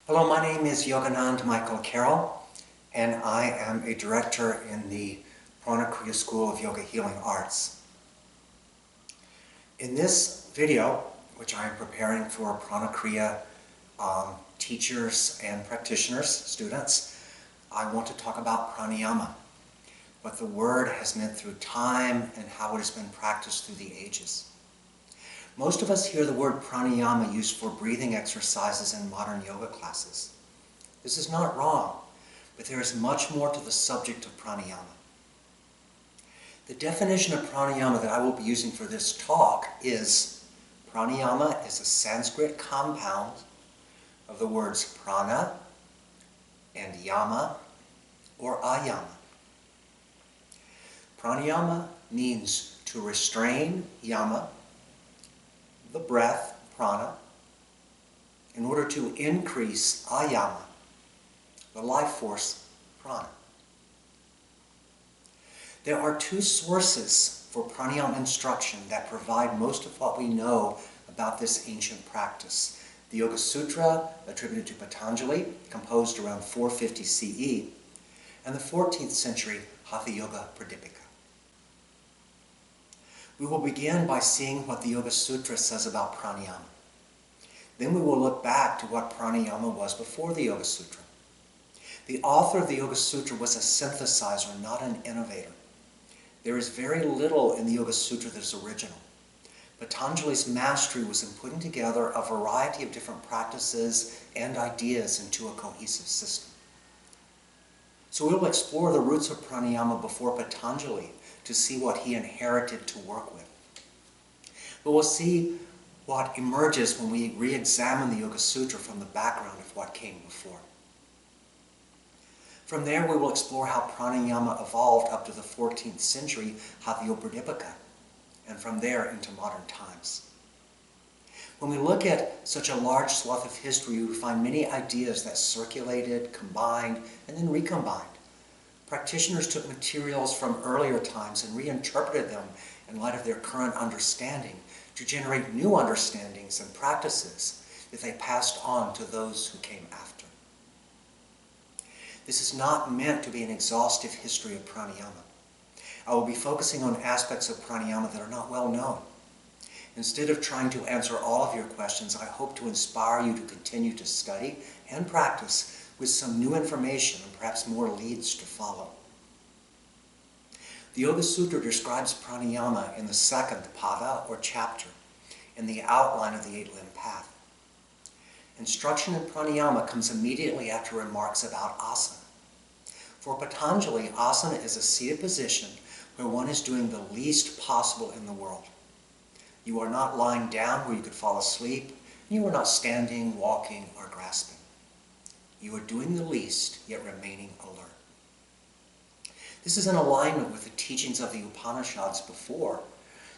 Hello, my name is Yoganand Michael Carroll, and I am a director in the Pranakriya School of Yoga Healing Arts. In this video, which I am preparing for Pranakriya teachers and practitioners, students, I want to talk about pranayama, what the word has meant through time and how it has been practiced through the ages. Most of us hear the word pranayama used for breathing exercises in modern yoga classes. This is not wrong, but there is much more to the subject of pranayama. The definition of pranayama that I will be using for this talk is pranayama is a Sanskrit compound of the words prana and yama or ayama. Pranayama means to restrain yama, the breath, prana, in order to increase ayama, the life force, prana. There are two sources for pranayama instruction that provide most of what we know about this ancient practice. The Yoga Sutra, attributed to Patanjali, composed around 450 CE, and the 14th century Hatha Yoga Pradipika. We will begin by seeing what the Yoga Sutra says about pranayama. Then we will look back to what pranayama was before the Yoga Sutra. The author of the Yoga Sutra was a synthesizer, not an innovator. There is very little in the Yoga Sutra that is original. Patanjali's mastery was in putting together a variety of different practices and ideas into a cohesive system. So we will explore the roots of pranayama before Patanjali to see what he inherited to work with. But we'll see what emerges when we re-examine the Yoga Sutra from the background of what came before. From there, we will explore how pranayama evolved up to the 14th century Hatha Yoga Pradipika, and from there into modern times. When we look at such a large swath of history, we find many ideas that circulated, combined, and then recombined. Practitioners took materials from earlier times and reinterpreted them in light of their current understanding to generate new understandings and practices that they passed on to those who came after. This is not meant to be an exhaustive history of pranayama. I will be focusing on aspects of pranayama that are not well known. Instead of trying to answer all of your questions, I hope to inspire you to continue to study and practice with some new information and perhaps more leads to follow. The Yoga Sutra describes pranayama in the second pada or chapter, in the outline of the eight-limb path. Instruction in pranayama comes immediately after remarks about asana. For Patanjali, asana is a seated position where one is doing the least possible in the world. You are not lying down where you could fall asleep, and you are not standing, walking, or grasping. You are doing the least, yet remaining alert. This is in alignment with the teachings of the Upanishads before,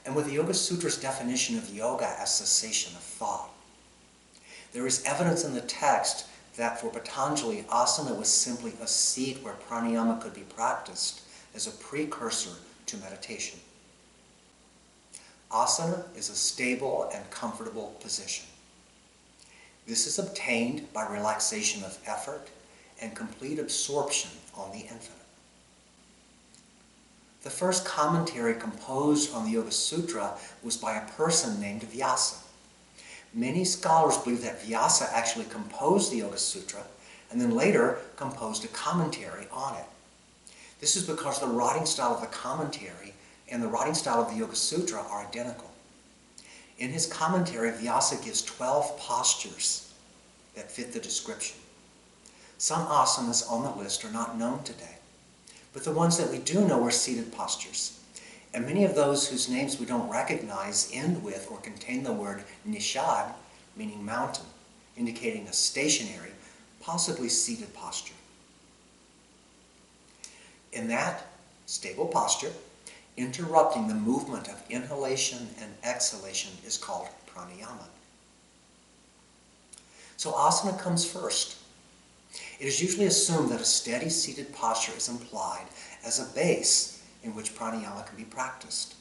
and with the Yoga Sutra's definition of yoga as cessation of thought. There is evidence in the text that for Patanjali, asana was simply a seat where pranayama could be practiced as a precursor to meditation. Asana is a stable and comfortable position. This is obtained by relaxation of effort and complete absorption on the infinite. The first commentary composed on the Yoga Sutra was by a person named Vyasa. Many scholars believe that Vyasa actually composed the Yoga Sutra and then later composed a commentary on it. This is because the writing style of the commentary and the writing style of the Yoga Sutra are identical. In his commentary, Vyasa gives 12 postures that fit the description. Some asanas on the list are not known today, but the ones that we do know are seated postures. And many of those whose names we don't recognize end with or contain the word nishad, meaning mountain, indicating a stationary, possibly seated posture. In that stable posture, interrupting the movement of inhalation and exhalation is called pranayama. So asana comes first. It is usually assumed that a steady seated posture is implied as a base in which pranayama can be practiced.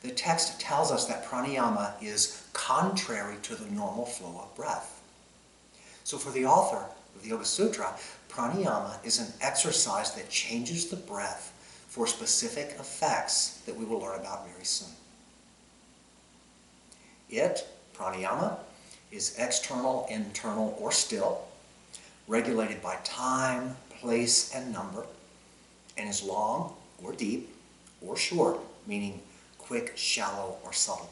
The text tells us that pranayama is contrary to the normal flow of breath. So for the author, of the Yoga Sutra, pranayama is an exercise that changes the breath for specific effects that we will learn about very soon. Pranayama, is external, internal, or still, regulated by time, place, and number, and is long or deep or short, meaning quick, shallow, or subtle.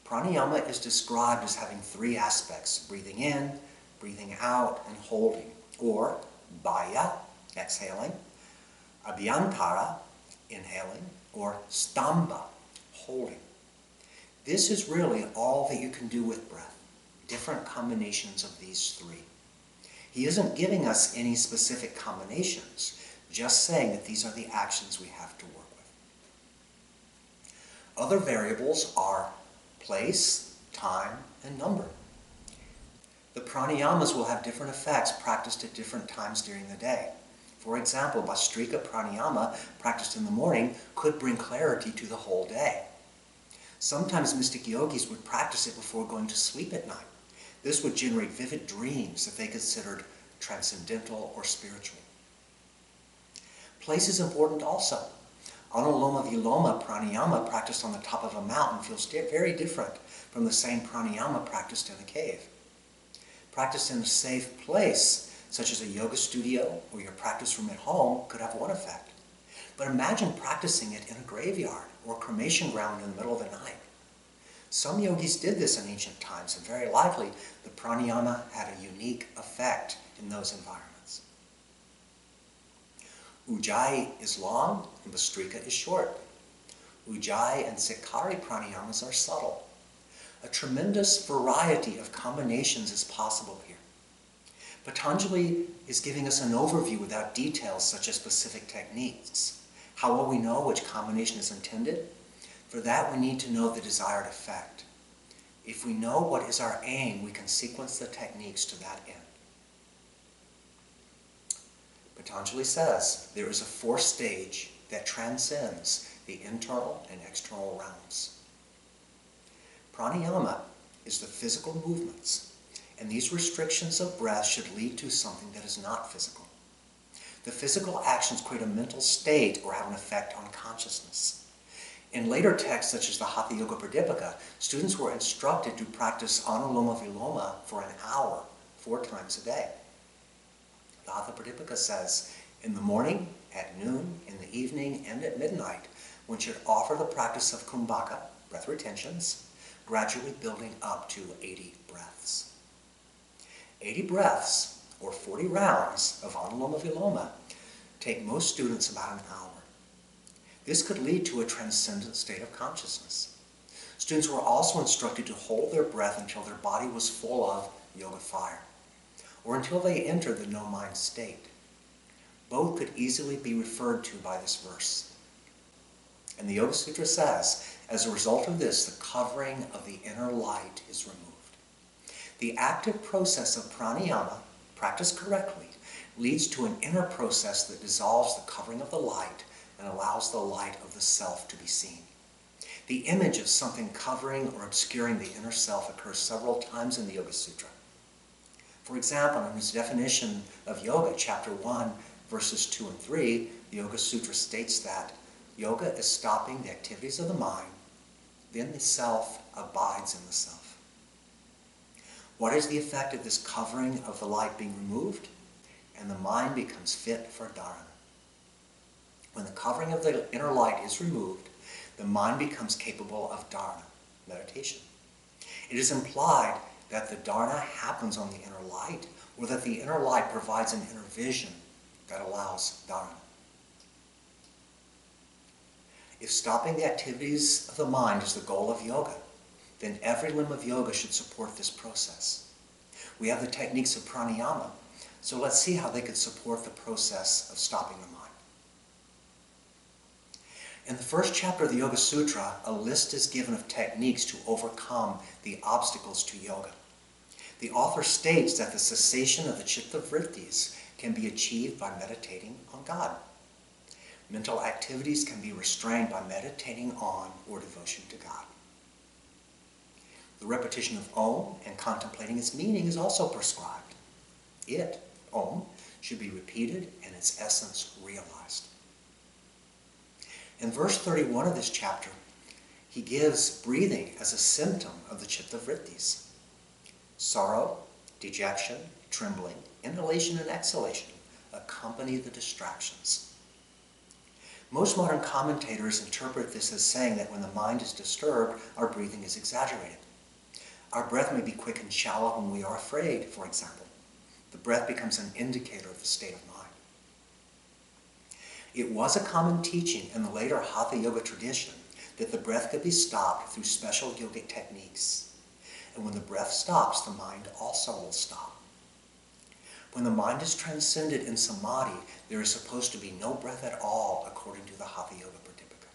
Pranayama is described as having three aspects: breathing in, breathing out, and holding, or baya, exhaling, abhyantara, inhaling, or stamba, holding. This is really all that you can do with breath, different combinations of these three. He isn't giving us any specific combinations, just saying that these are the actions we have to work with. Other variables are place, time, and number. The pranayamas will have different effects practiced at different times during the day. For example, Bhastrika pranayama practiced in the morning could bring clarity to the whole day. Sometimes mystic yogis would practice it before going to sleep at night. This would generate vivid dreams that they considered transcendental or spiritual. Place is important also. Anuloma Viloma pranayama practiced on the top of a mountain feels very different from the same pranayama practiced in a cave. Practice in a safe place, such as a yoga studio or your practice room at home, could have one effect. But imagine practicing it in a graveyard or a cremation ground in the middle of the night. Some yogis did this in ancient times, and very likely the pranayama had a unique effect in those environments. Ujjayi is long and Bhastrika is short. Ujjayi and Sikari pranayamas are subtle. A tremendous variety of combinations is possible here. Patanjali is giving us an overview without details such as specific techniques. How will we know which combination is intended? For that, we need to know the desired effect. If we know what is our aim, we can sequence the techniques to that end. Patanjali says there is a fourth stage that transcends the internal and external realms. Pranayama is the physical movements, and these restrictions of breath should lead to something that is not physical. The physical actions create a mental state or have an effect on consciousness. In later texts, such as the Hatha Yoga Pradipika, students were instructed to practice Anuloma Viloma for an hour, 4 times a day. The Hatha Pradipika says, in the morning, at noon, in the evening, and at midnight, one should offer the practice of kumbhaka, breath retentions, gradually building up to 80 breaths. 80 breaths, or 40 rounds of Anuloma Viloma, take most students about an hour. This could lead to a transcendent state of consciousness. Students were also instructed to hold their breath until their body was full of yoga fire, or until they entered the no-mind state. Both could easily be referred to by this verse. And the Yoga Sutra says, as a result of this, the covering of the inner light is removed. The active process of pranayama, practiced correctly, leads to an inner process that dissolves the covering of the light and allows the light of the self to be seen. The image of something covering or obscuring the inner self occurs several times in the Yoga Sutra. For example, in his definition of yoga, chapter 1, verses 2 and 3, the Yoga Sutra states that yoga is stopping the activities of the mind, then the self abides in the self. What is the effect of this covering of the light being removed? And the mind becomes fit for dharana. When the covering of the inner light is removed, the mind becomes capable of dharana, meditation. It is implied that the dharana happens on the inner light, or that the inner light provides an inner vision that allows dharana. If stopping the activities of the mind is the goal of yoga, then every limb of yoga should support this process. We have the techniques of pranayama, so let's see how they could support the process of stopping the mind. In the first chapter of the Yoga Sutra, a list is given of techniques to overcome the obstacles to yoga. The author states that the cessation of the chitta vrittis can be achieved by meditating on God. Mental activities can be restrained by meditating on or devotion to God. The repetition of Om and contemplating its meaning is also prescribed. Om should be repeated and its essence realized. In verse 31 of this chapter, he gives breathing as a symptom of the chitta vrittis. Sorrow, dejection, trembling, inhalation and exhalation accompany the distractions. Most modern commentators interpret this as saying that when the mind is disturbed, our breathing is exaggerated. Our breath may be quick and shallow when we are afraid, for example. The breath becomes an indicator of the state of mind. It was a common teaching in the later Hatha Yoga tradition that the breath could be stopped through special yogic techniques. And when the breath stops, the mind also will stop. When the mind is transcended in samadhi, there is supposed to be no breath at all, according to the Hatha Yoga Pradipika.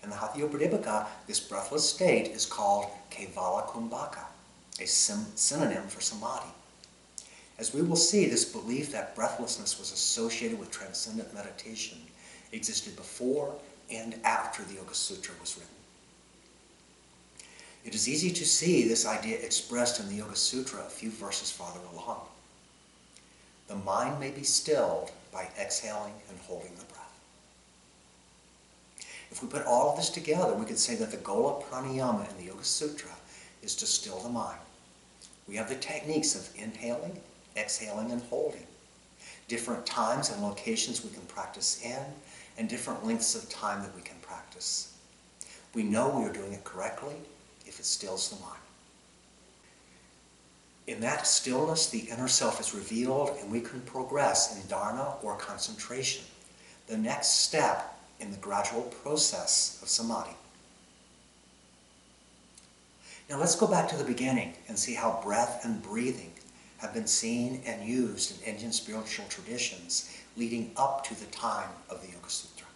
In the Hatha Yoga Pradipika, this breathless state is called Kevala Kumbhaka, a synonym for samadhi. As we will see, this belief that breathlessness was associated with transcendent meditation existed before and after the Yoga Sutra was written. It is easy to see this idea expressed in the Yoga Sutra a few verses farther along. The mind may be stilled by exhaling and holding the breath. If we put all of this together, we could say that the goal of pranayama in the Yoga Sutra is to still the mind. We have the techniques of inhaling, exhaling, and holding, different times and locations we can practice in, and different lengths of time that we can practice. We know we are doing it correctly if it stills the mind. In that stillness, the inner self is revealed and we can progress in dharana or concentration, the next step in the gradual process of samadhi. Now let's go back to the beginning and see how breath and breathing have been seen and used in Indian spiritual traditions leading up to the time of the Yoga Sutra.